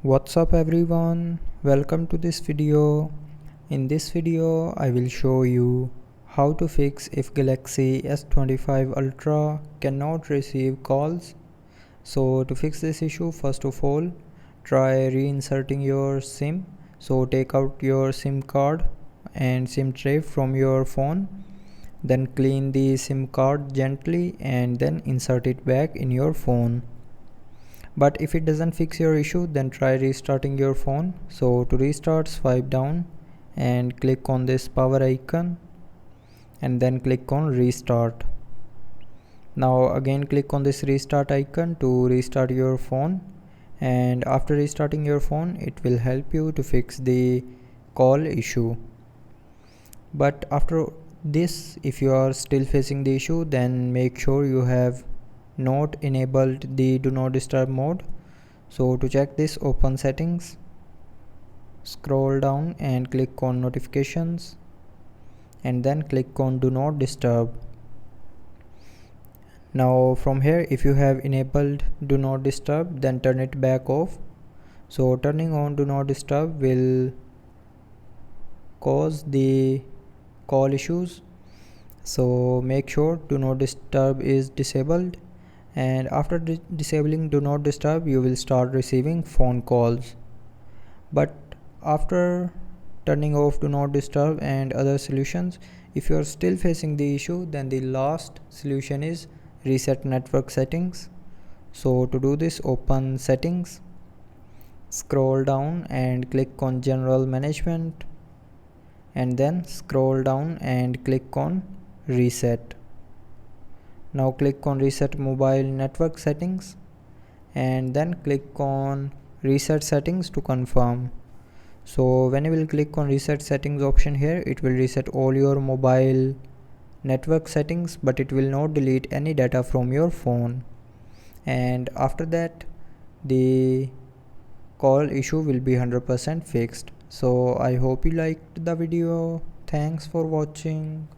What's up everyone, welcome to this video. In this video I will show you how to fix if Galaxy S25 Ultra cannot receive calls. So to fix this issue, first of all try reinserting your SIM. So take out your SIM card and SIM tray from your phone, then clean the SIM card gently and then insert it back in your phone. But if it doesn't fix your issue, then try restarting your phone. So to restart, swipe down and click on this power icon and then click on restart. Now again click on this restart icon to restart your phone, and after restarting your phone it will help you to fix the call issue. But after this, if you are still facing the issue, then make sure you have not enabled the do not disturb mode. So to check this, open settings, scroll down and click on notifications and then click on do not disturb. Now from here, if you have enabled do not disturb, then turn it back off. So turning on do not disturb will cause the call issues, so make sure do not disturb is disabled, and after disabling do not disturb you will start receiving phone calls. But after turning off do not disturb and other solutions, if you are still facing the issue, then the last solution is reset network settings. So to do this, open settings, scroll down and click on general management and then scroll down and click on reset. Now click on reset mobile network settings and then click on reset settings to confirm. So when you will click on reset settings option here, it will reset all your mobile network settings, but it will not delete any data from your phone. And after that, the call issue will be 100% fixed. So I hope you liked the video. Thanks for watching.